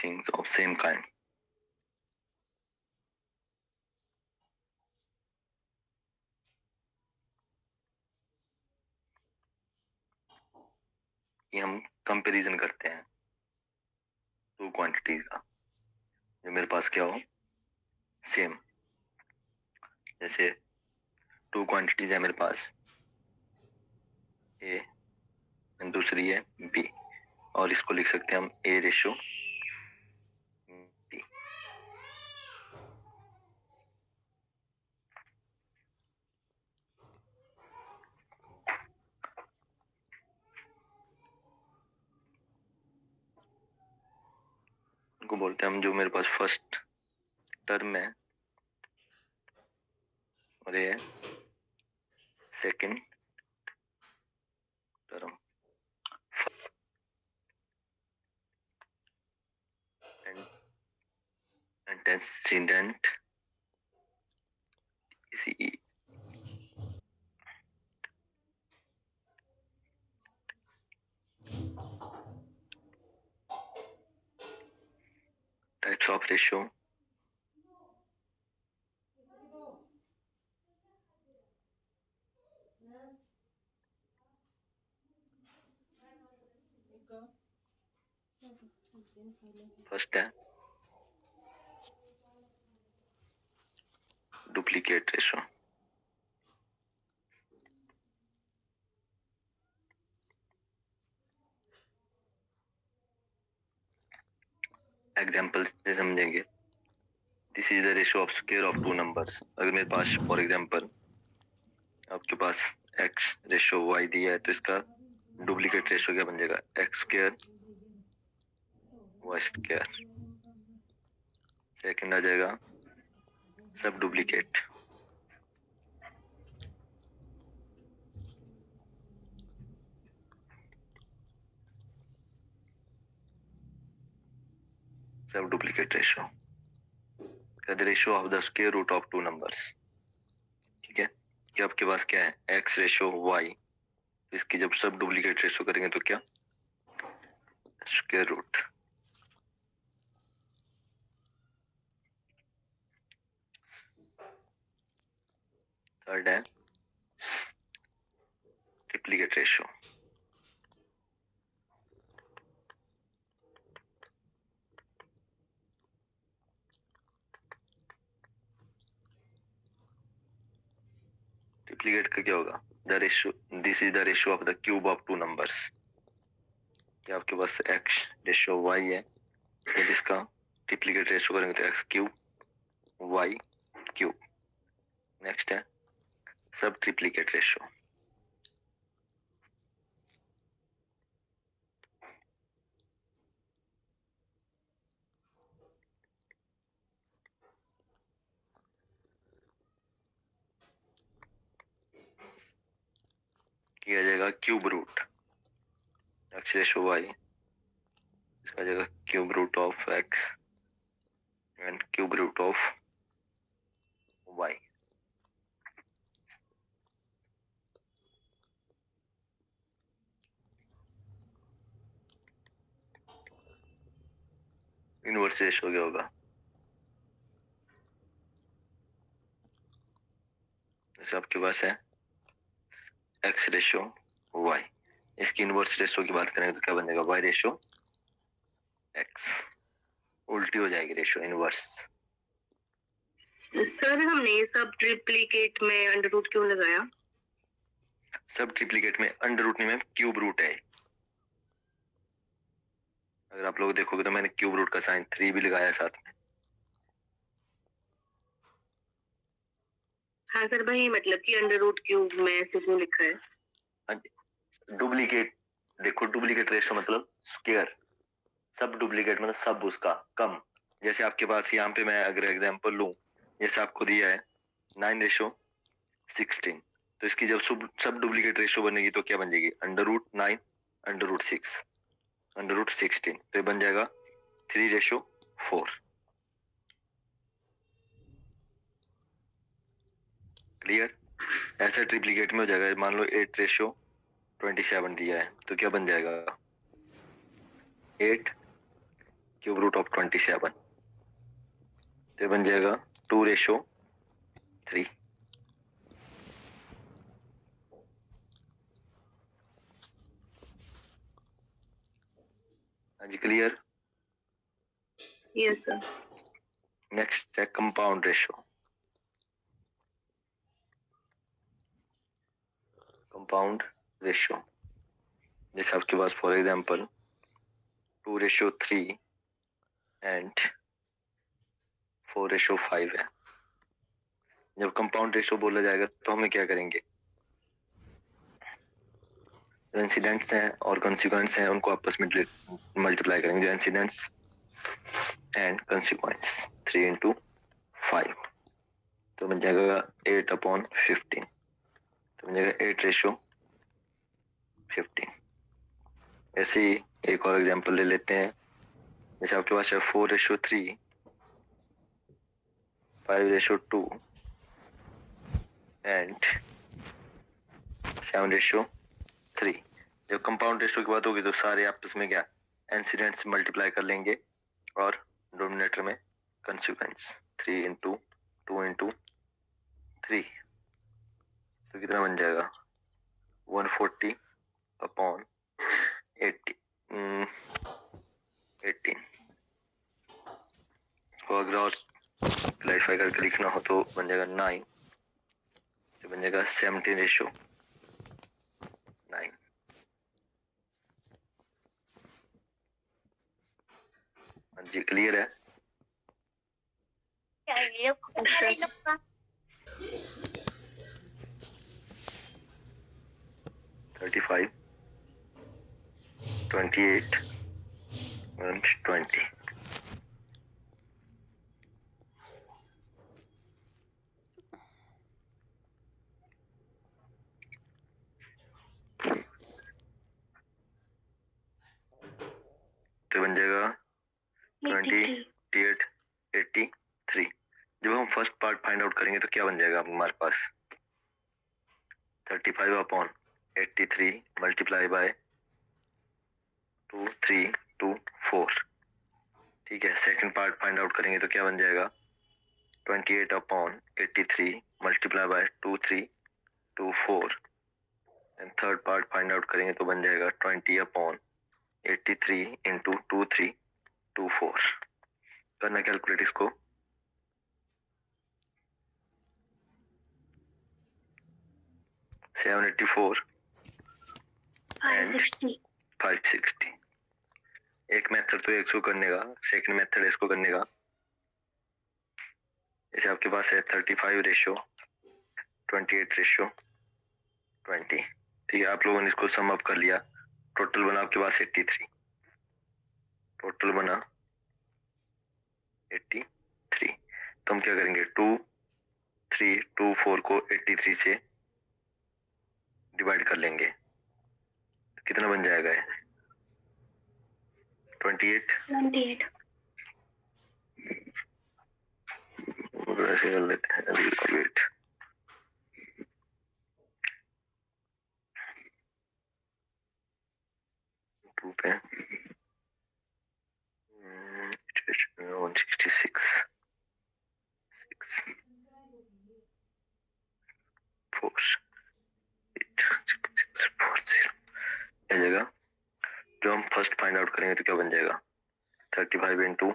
things of same kind. कि हम comparison करते हैं टू क्वांटिटीज का, जो मेरे पास क्या हो, सेम। जैसे टू क्वांटिटीज है मेरे पास, ए दूसरी है बी, और इसको लिख सकते हैं हम ए रेशो बी। उनको बोलते हैं हम, जो मेरे पास फर्स्ट टर्म है और ये सेकंड टर्म, एंटेसिडेंट इसी टाइप्स ऑफ रेशो फर्स्ट है डुप्लीकेट रेशो। एग्जाम्पल से समझेंगे। This is the ratio of square of two numbers. अगर मेरे पास फॉर एग्जाम्पल आपके पास x रेशो y दिया है, तो इसका डुप्लीकेट रेशो क्या बन जाएगा, x square y square. Second आ जाएगा सब डुप्लीकेट, सब duplicate ratio, the ratio of the square root of two numbers. ठीक है, कि आपके पास क्या है, x रेशो y, तो इसकी जब सब डुप्लीकेट रेशो करेंगे तो क्या, स्क्वायर रूट। थर्ड है ट्रिप्लीकेट रेशो। ट्रिप्लीकेट का क्या होगा, the ratio, this is the ratio of the cube of two numbers. कि आपके पास x रेशो y है, जब इसका ट्रिप्लीकेट रेशो करेंगे तो x cube y cube. Next है सब ट्रिप्लीकेट रेशो। किया जाएगा cube root x ratio y, इसका जाएगा cube root of x and cube root of y। Inverse ratio क्या होगा, जैसे आपके पास है x रेशो y, इसकी इनवर्स रेशो की बात करेंगे तो क्या बन जाएगा, y रेशो x। उल्टी हो जाएगी रेशो, इनवर्स। सर हमने सब ट्रिप्लीकेट में अंडर रूट क्यों लगाया, सब ट्रिप्लीकेट में अंडर रूट नहीं मैम, क्यूब रूट है। अगर आप लोग देखोगे तो मैंने क्यूब रूट का साइन 3 भी लगाया साथ में। हाँ सर भाई, मतलब कि अंडर रूट क्यूब में ऐसे क्यों लिखा है। डुप्लीकेट देखो, डुप्लीकेट रेशो मतलब स्क्वायर, सब डुप्लीकेट मतलब सब उसका कम। जैसे आपके पास यहाँ पे मैं अगर एग्जांपल लूं, जैसे आपको दिया है 9:16, तो इसकी जब सब डुप्लीकेट रेशो बनेगी तो क्या बन जाएगी, under root 9 under root 6 under root 16, तो ये बन जाएगा 3:4। क्लियर। ऐसा ट्रिप्लीकेट में हो जाएगा, मान लो 8:27 दिया है, तो क्या बन जाएगा 8 क्यूब रूट ऑफ 27, तो बन जाएगा 2:3। हाँ जी, क्लियर। Yes sir. नेक्स्ट है कंपाउंड रेशो। कंपाउंड रेशो जैसे आपके पास फॉर एग्जांपल 2:3 एंड 4:5 है। जब कंपाउंड रेशो बोला जाएगा तो हमें क्या करेंगे, जो इंसिडेंट्स हैं और कॉन्सिक्वेंस हैं उनको आपस में मल्टीप्लाई करेंगे। जो इंसिडेंट्स एंड कॉन्सिक्वेंस 3 into 5 तो बन जाएगा 8/15, तो बन जाएगा 8:15। ऐसे ही एक और एग्जांपल ले लेते हैं। जैसे आपके पास है 4:3, 5:2 एंड 7:3। जब कंपाउंड रेशो की बात होगी तो सारे आपस में क्या इंसिडेंट्स मल्टीप्लाई कर लेंगे और डोमिनेटर में कंसिक्वेंस 3 into 2 into 3, तो कितना बन जाएगा 140/80 18। इसको अगर और क्लैरिफाई करके लिखना हो तो बन जाएगा 9, तो बन जाएगा 17:9। हाँ जी, क्लियर है। 35, 28 and 20। तो बन जाएगा 28, 83। जब हम फर्स्ट पार्ट फाइंड आउट करेंगे तो क्या बन जाएगा हमारे पास 35/83 मल्टीप्लाई बाय 2324। ठीक है, सेकंड पार्ट फाइंड आउट करेंगे तो क्या बन जाएगा 28/83 multiply by 2324। And third part find out करेंगे तो बन जाएगा 20/83 into 2324। करना कैलकुलेट इसको। 784 एंड 560। एक मेथड तो इसको करने का, सेकंड मेथड इसको करने का। जैसे आपके पास है 35/28/20। ठीक है, आप लोगों ने इसको सम अप कर लिया, टोटल बना आपके पास 83। टोटल बना 83। तो हम क्या करेंगे 2324 को 83 से डिवाइड कर लेंगे, तो कितना बन जाएगा 28। ऐसे कर लेते हैं, वेट 2 पे 166 6 4 8 6 4 0 आ जाएगा। जो हम फर्स्ट फाइंड आउट करेंगे तो क्या बन जाएगा 35 into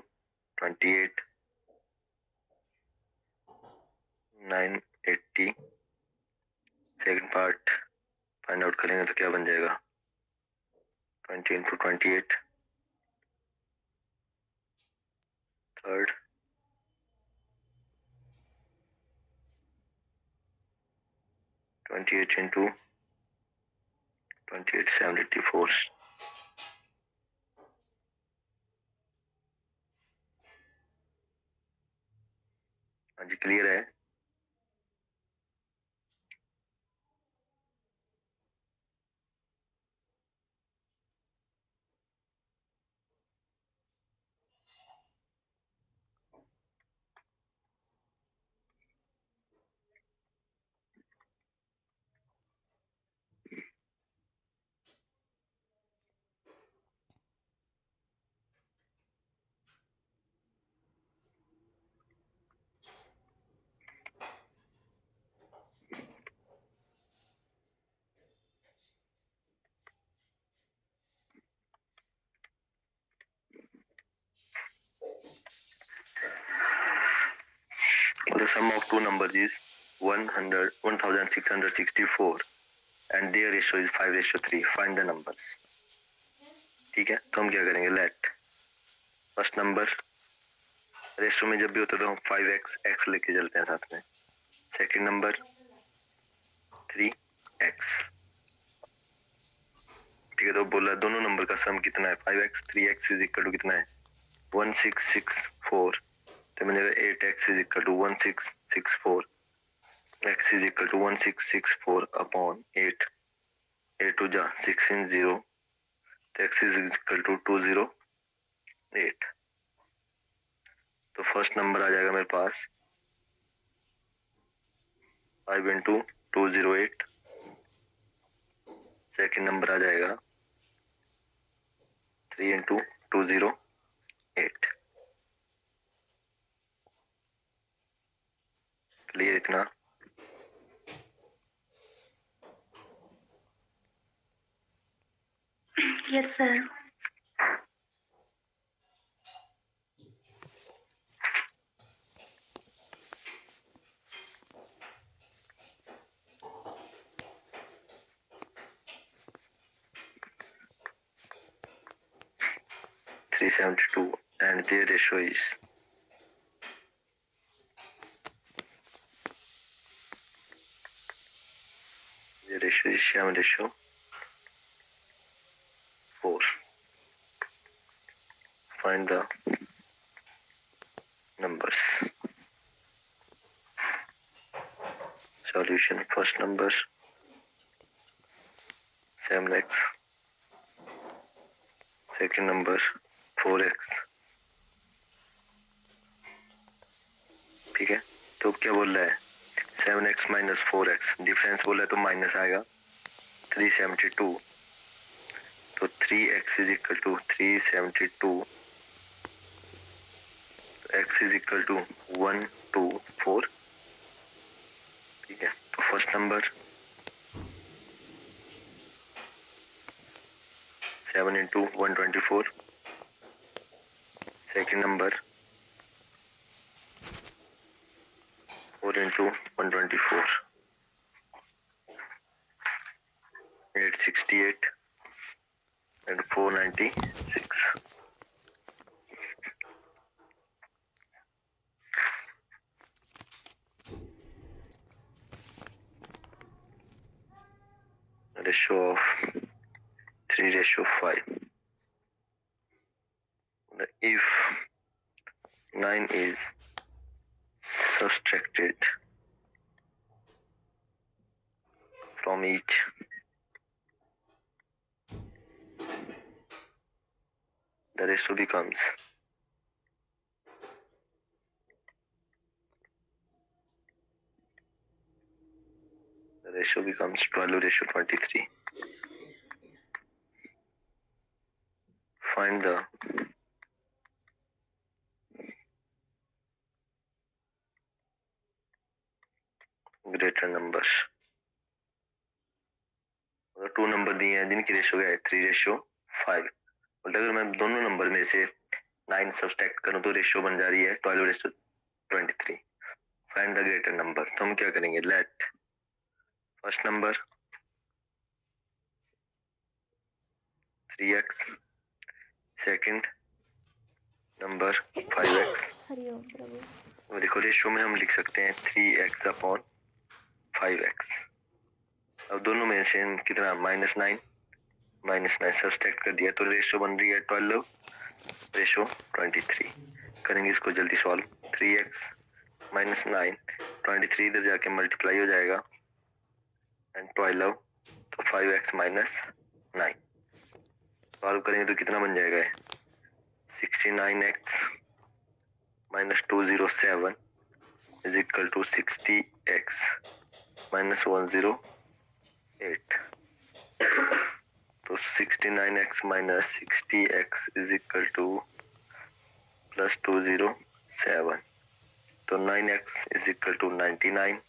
28 980। Second part find out करेंगे तो क्या बन जाएगा 20 into 28। Third 28 into 28 784। हाँ जी, क्लियर है। the sum of two numbers is 1664 and their ratio is 5:3. Find the numbers. ठीक है, तो हम क्या करेंगे, लेट फर्स्ट नंबर, रेशियो में जब भी होता है तो हम 5x x लेके चलते हैं साथ में। सेकंड नंबर 3x, ठीक है, तो बोला दोनों नंबर का सम कितना है 5x, 3x is equal to कितना है 1664, तो मिलेगा 8x is equal to 1664, x is equal to 1664 upon 8, 8 टू जा 16 0, तो x इज इक्वल टू 208। तो फर्स्ट नंबर आ जाएगा मेरे पास 5 इंटू 208, सेकेंड नंबर आ जाएगा 3 इंटू 208। क्लियर इतना? Yes sir. $372 and their ratio is sham ratio 4. Find the numbers. Solution, first number 7x, second number 4x, ठीक है, तो क्या बोल रहा है 7x माइनस 4x, डिफरेंस बोला है तो माइनस आएगा 372, तो 3x is equal to 372, x is equal to 124, ठीक है, तो first number 7 into 124, second number 4 into 124, 868 and 496. Ratio of 3:5. If 9 is subtracted from each, the ratio becomes the ratio becomes 12:23. Find the greater numbers. अगर 2 number दिए हैं जिनकी ratio क्या है 3:5, और अगर मैं दोनों नंबर में से 9 सब्सट्रैक्ट करूं तो रेशियो बन जा रही है 12:23. फाइंड द ग्रेटर नंबर, तो हम क्या करेंगे, let first number 3x, second number 5x, Hariom प्रभु। देखो रेशियो में हम लिख सकते हैं 3x अपॉन 5x। अब दोनों में से कितना -9 सब्सट्रैक्ट कर दिया तो रेशियो बन रही है 12:23. करेंगे इसको जल्दी सॉल्व, 3x माइनस 9, 23 इधर जाके मल्टीप्लाई हो जाएगा एंड 12, तो 5x माइनस 9 सॉल्व करेंगे तो कितना बन जाएगा 69x minus 207 is equal to 60x minus 108. तो 69x minus 60x is equal to plus 207, तो 9x is equal to 99,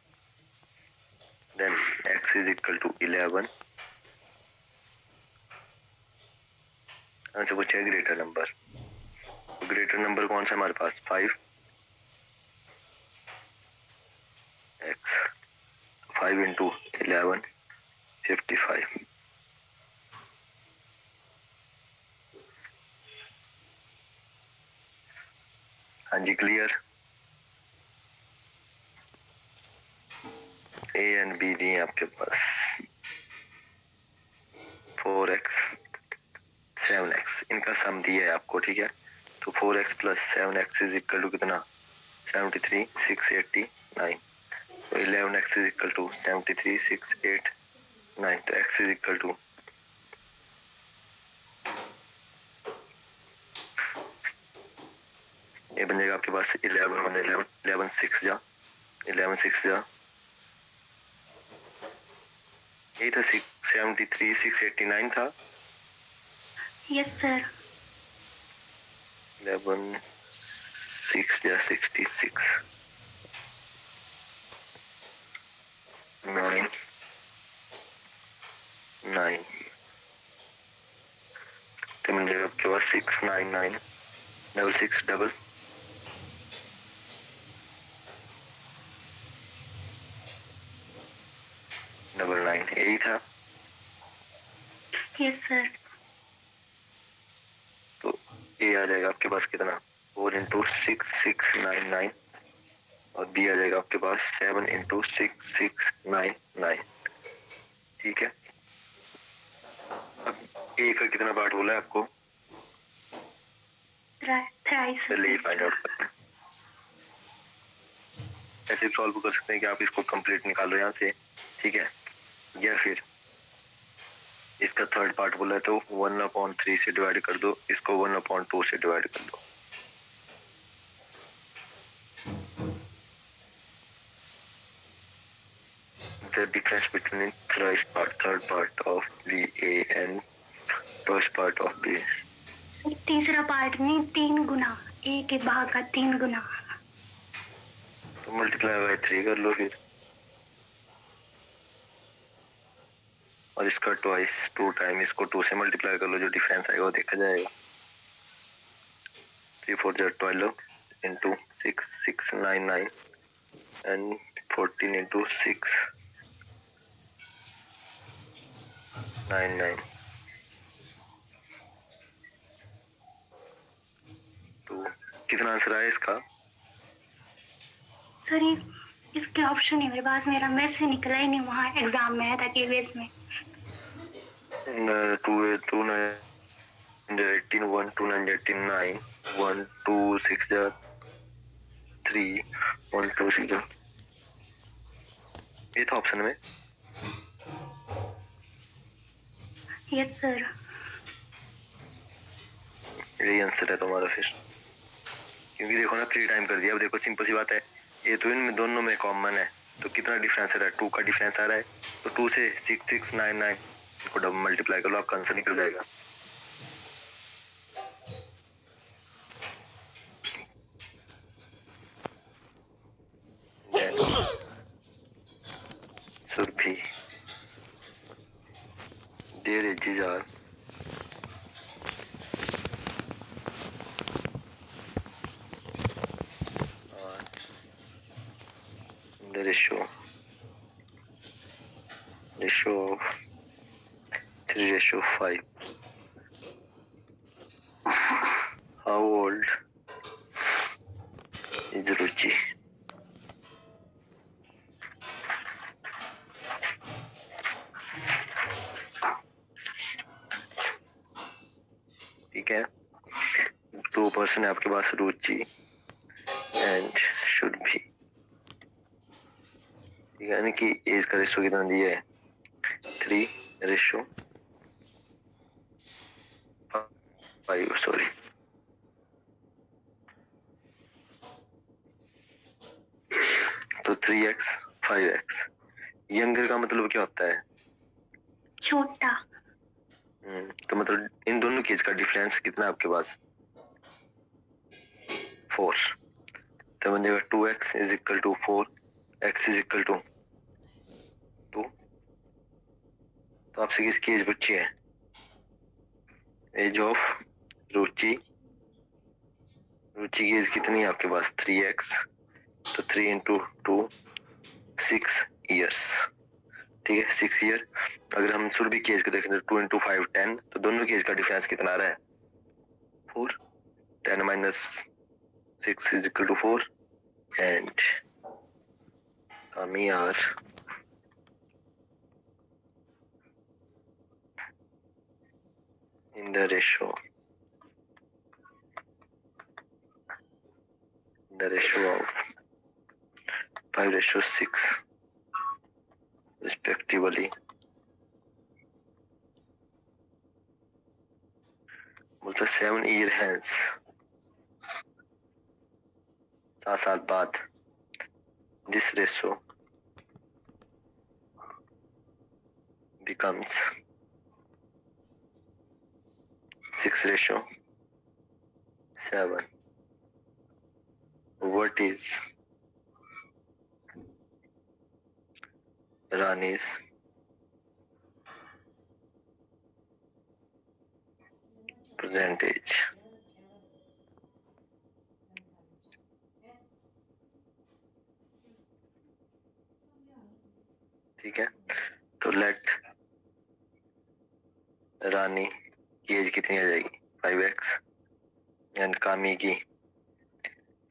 then x is equal to 11. Answer पूछे ग्रेटर नंबर, ग्रेटर नंबर कौन सा हमारे पास 5, 5 into 11 55। हाँ जी क्लियर। ए एंड बी दिए आपके पास 4x 7x, इनका सम दिया है आपको, ठीक है। तो 4x plus 7x is equal to कितना 73 689। तो 11x इज इक्वल टू 73 689। तो x इज इक्वल टू ये बन जाएगा आपके पास 11 1 11 11 6 जा 11 6 जा, ये था 73 689 था। Yes sir. 11 6 जा 66 9 9 तो मिल जाएगा आपके पास 699 6 डबल 99, यही था। Yes sir. तो ये आ जाएगा आपके पास कितना 4 इंटू 6699 और बी आ जाएगा आपके पास 7 इंटू 6699, ठीक है। अब ए का कितना पार्ट बोला है आपको, थ्राइस। पहले ये फाइंड आउट करते हैं। ऐसे सॉल्व कर सकते हैं कि आप इसको कंप्लीट निकालो यहाँ से, ठीक है, या फिर इसका थर्ड पार्ट बोला है तो 1/3 से डिवाइड कर दो, इसको 1/2 से डिवाइड कर दो। The difference between third part of VA and first part of B। तीसरा पार्ट नहीं, 3 गुना, ए के भाग का 3 गुना। तो मल्टीप्लाई बाय 3 कर लो फिर, और इसका ट्वाइस 2 टाइम, इसको 2 से मल्टीप्लाई कर लो, जो डिफरेंस आएगा वो देखा जाएगा। 3 4 12 इंटू 6699 एंड 14 इंटू 699। तो कितना आंसर आया इसका सर ये इसके ऑप्शन है मेरे पास, मेरा मैथ से निकला ही नहीं, वहाँ एग्जाम में आया था केवीएस में। 2 2 918 1 2 918 9 1 2 6 3 1 2 6 ये था ऑप्शन में। Yes sir. यही आंसर है तुम्हारा फिर, क्योंकि देखो ना 3 टाइम कर दिया। अब देखो सिंपल सी बात है, ये तो इनमें दोनों में कॉमन है, तो कितना डिफरेंस आ रहा है 2 का डिफरेंस आ रहा है। तो 2 से 6699 को डबल मल्टीप्लाई कर लो, आपका आंसर निकल जाएगा। सुरभि देर जिजार the ratio of 3:5। How old is Ruchi? ठीक है, 2 पर्सन है आपके पास, रुचि एंड शुड भी, ठीक है, यानी कि एज का रेशो कितना दिया है 3:5, सॉरी। तो 3x 5x। यंगर का मतलब क्या होता है, छोटा। तो मतलब इन दोनों की एज का डिफरेंस कितना है आपके पास 4। तो बन जाएगा 2x is equal to 4, x is equal to 2। तो आपसे किसकी एज पूछी है, एज ऑफ रुचि। रुचि की एज कितनी है आपके पास 3x, तो 3 इंटू 2 6 ईयर्स। ठीक है 6 ईयर। अगर हम सुरभि केस को देखें तो 2 into 5 10, तो दोनों केस का डिफरेंस कितना आ रहा है 4, 10 minus 6 is equal to 4 and Kami are in the ratio of 5:6 respectively. मतलब 7 year hence, 7 साल बाद this ratio becomes 6:7. What is Rani's percentage? ठीक है, तो लेट रानी की एज कितनी आ जाएगी 5x एंड कामी की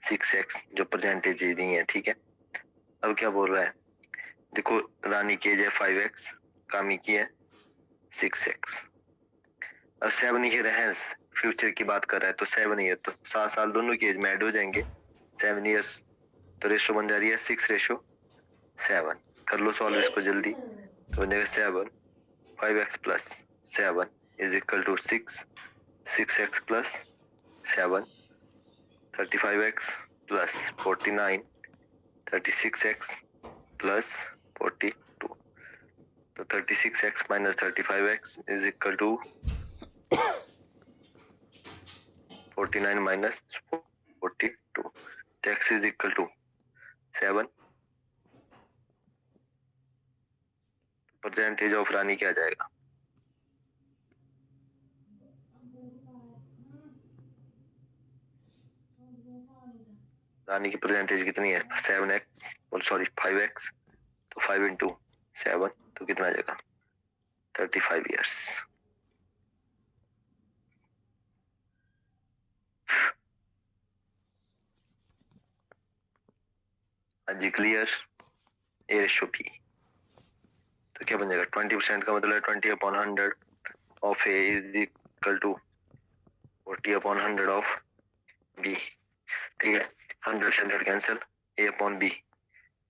6x, जो परसेंटेज दी है। ठीक है, अब क्या बोल रहा है, देखो रानी की एज है 5x, कामी की है 6x। अब 7 ईयर है, फ्यूचर की बात कर रहा है, तो 7 ईयर तो 7 साल दोनों की एज में ऐड हो जाएंगे 7 ईयर्स, तो रेशो बन जा रही है 6:7। कर लो सॉल्व इसको जल्दी, तो बन जाएगा 7 5x plus 7 is equal to 6, 6x plus 7 35x plus 49, 36x plus 42, तो 36x minus 35x is equal to 49 minus 42, तो x is equal to 7। Percentage of रानी क्या जाएगा, रानी की परसेंटेज कितनी है 7x, सॉरी 5x, तो 5 into 7 तो कितना आ जाएगा 35 years। हाँ जी क्लियर। ए रेशो पी, तो क्या बन जाएगा 20% का मतलब 20/100 of A is equal to 40/100 of B. ठीक है, 100 से 100 cancel, A upon B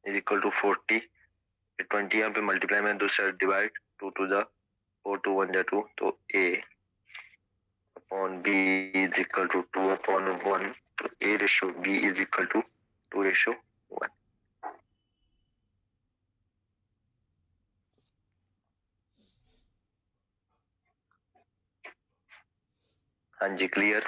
is equal to 40, 20 यहाँ पे मल्टीप्लाई में दूसरा डिवाइड, 2 to the 4 2 1 2, तो A upon B is equal to 2/1, तो A ratio B is equal to 2:1। हाँ जी क्लियर।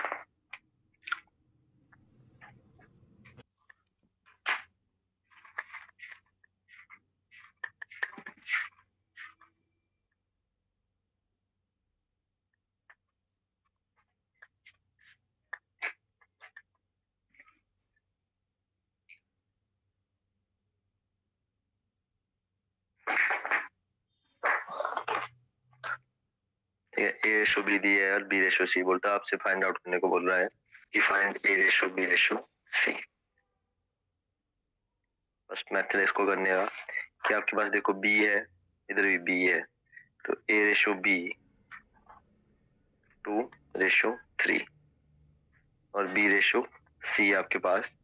ए रेशो बी दी है और बी रेशो सी, बोलता है आपसे फाइंड आउट करने को बोल रहा है कि फाइंड ए रेशो बी रेशो सी। फर्स्ट मेथड इसको करने का कि आपके पास देखो बी है, इधर भी बी है, तो ए रेशो बी 2:3 और बी रेशो सी आपके पास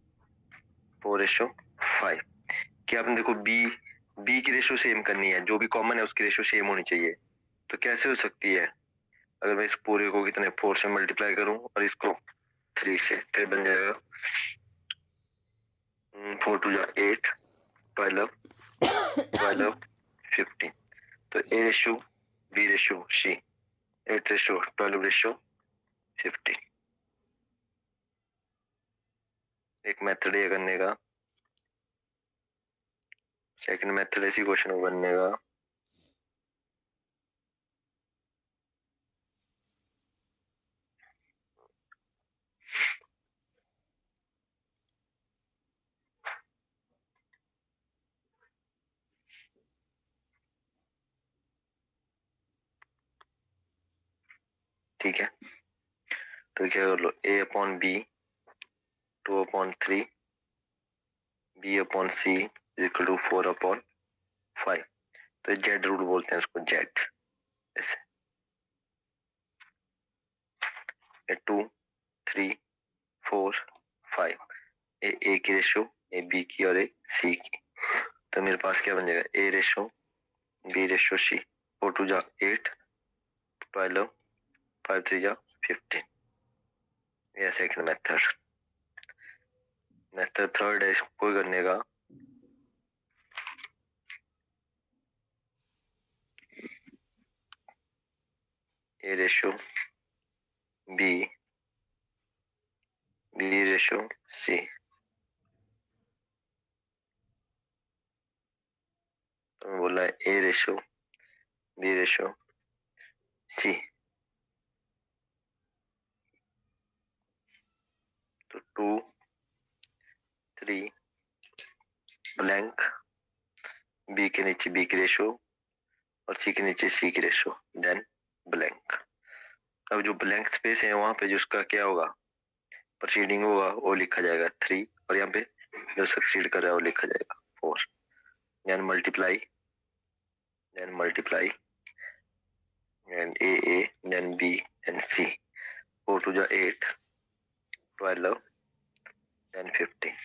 4:5। क्या आपने देखो बी की रेशो सेम करनी है, जो भी कॉमन है उसकी रेशो सेम होनी चाहिए। तो कैसे हो सकती है, अगर मैं इस पूरे को कितने 4 से मल्टीप्लाई करूं और इसको 3 से, तो बन जाएगा 4 2 8 12 12 15, तो ए रेशो बी रेशो सी 8:12:15। एक मेथड ये करने का, सेकंड मेथड इसी क्वेश्चन को करने का। ठीक है, तो क्या कर लो, a upon b 2/3 b upon c is equal to 4/5। तो जेड रूल बोलते हैं इसको, जेड। ऐसे 2 3 4 5 ए की रेशो, ए बी की और ए सी की। तो मेरे पास क्या बन जाएगा, ए रेशो बी रेशो सी, 4 2 जा 8 12 5 3 जा 15। यह सेकंड मेथड। मेथड थर्ड है इसको करने का, ए रेशो बी बी रेशो सी। तो बोला है ए रेशो बी रेशो सी, तो 2 3 ब्लैंक बी के नीचे बी की रेशो और सी के नीचे सी की रेशो, देन ब्लैंक। अब जो ब्लैंक स्पेस है वहां पे जो उसका क्या होगा, प्रोसीडिंग होगा वो लिखा जाएगा 3, और यहाँ पे जो सक्सीड कर रहा है वो लिखा जाएगा 4। Then multiply and A then B and C, 4 2 जा 8 12 देन 15।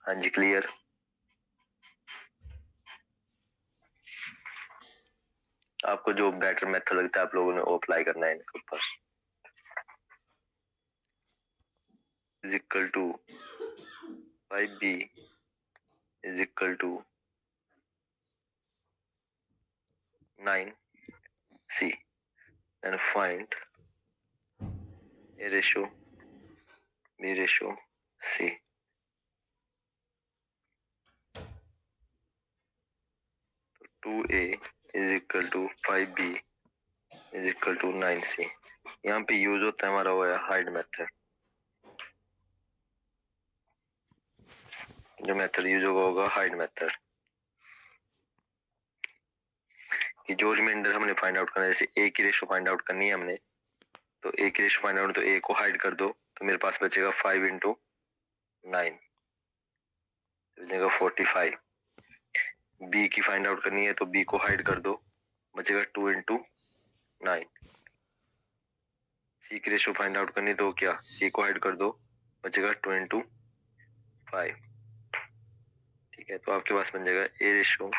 हाँ जी, क्लियर। आपको जो बेटर मेथड लगता है आप लोगों ने वो अप्लाई करना है इनके ऊपर। Is equal to 5b is equal to 9c and find a ratio b ratio c। तो 2a is equal to 5b is equal to 9c। यहाँ पे यूज होता है हमारा वो है हाइड मेथड। जो मेथड यूज होगा हाइड मेथड, कि जो रिमाइंडर हमने फाइंड आउट करना है, जैसे ए की रेशो फाइंड आउट करनी है हमने, तो ए की रेशो फाइंड आउट, तो ए को हाइड कर दो तो मेरे पास बचेगा 5 इंटू 9 बचेगा 45। बी की फाइंड आउट करनी है तो बी को हाइड कर दो, बचेगा 2 इंटू 9। सी की रेशो फाइंड आउट करनी तो क्या, सी को हाइड कर दो, बचेगा 2 इंटू 5। ठीक है, तो आपके पास बन जाएगा ए रेशो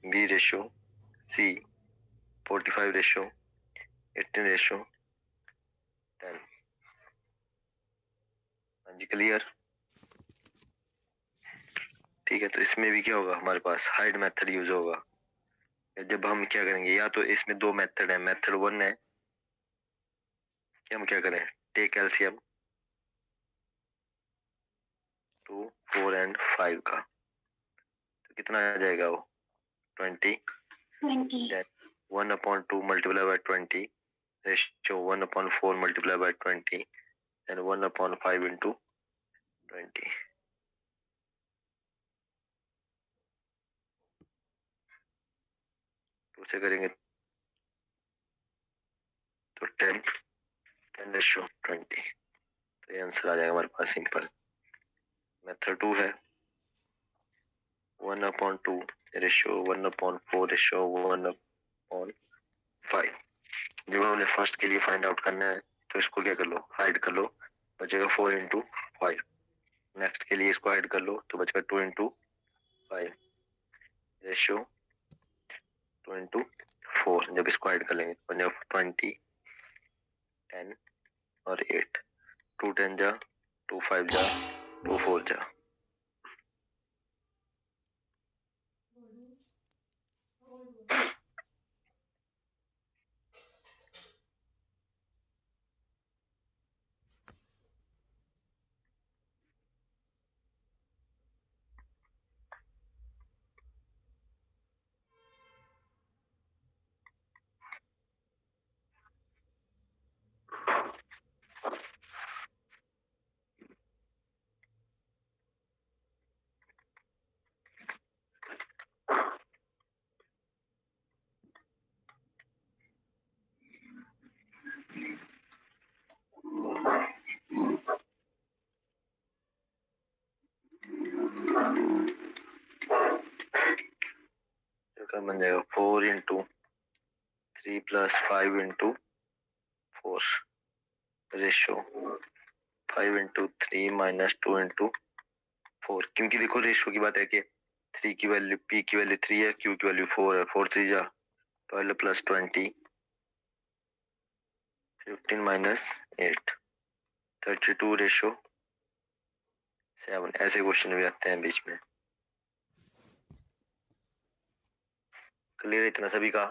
बी रेशो सी 45 रेशो 18 रेशो 10। हाँ जी, क्लियर। ठीक है, तो इसमें भी क्या होगा, हमारे पास हाइड मेथड यूज होगा। जब हम क्या करेंगे, या तो इसमें दो मेथड है, मेथड 1 है कि हम क्या करें, टेक एलसीएम 2 4 एंड 5 का, तो कितना आ जाएगा वो 20। 1/2 multiply by 20 ratio 1/4 multiply by 20 and 1/5 into 20। तो उसे करेंगे तो 10 रेशियो 20। तो ये आंसर आ जाएगा हमारे पास सिंपल। मेथड 2 है 1/2 रेशियो 1/4 रेशियो 1/5। जब हमने फर्स्ट के लिए फाइंड आउट करना है तो इसको क्या कर लो, हाइड कर लो, बचेगा 4 इंटू 5। नेक्स्ट के लिए इसको हाइड कर लो तो बचेगा 2 इंटू 5 रेशियो 2 इंटू 4। जब इसको हाइड कर लेंगे तो बन जाएगा 20 10 और 8। 2 10 जा 2 5 जा 2 4 जा। इसका बन जाएगा 4 into 3 plus 5 into 4 ratio 5 into 3 minus 2 into 4, क्योंकि देखो रेशो की बात है कि 3 की वैल्यू p की वैल्यू 3 है, q की वैल्यू 4 है, 4 3 जा 12 प्लस 20 15 माइनस 8 32 रेशो 7। ऐसे क्वेश्चन भी आते हैं बीच में। क्लियर इतना सभी का?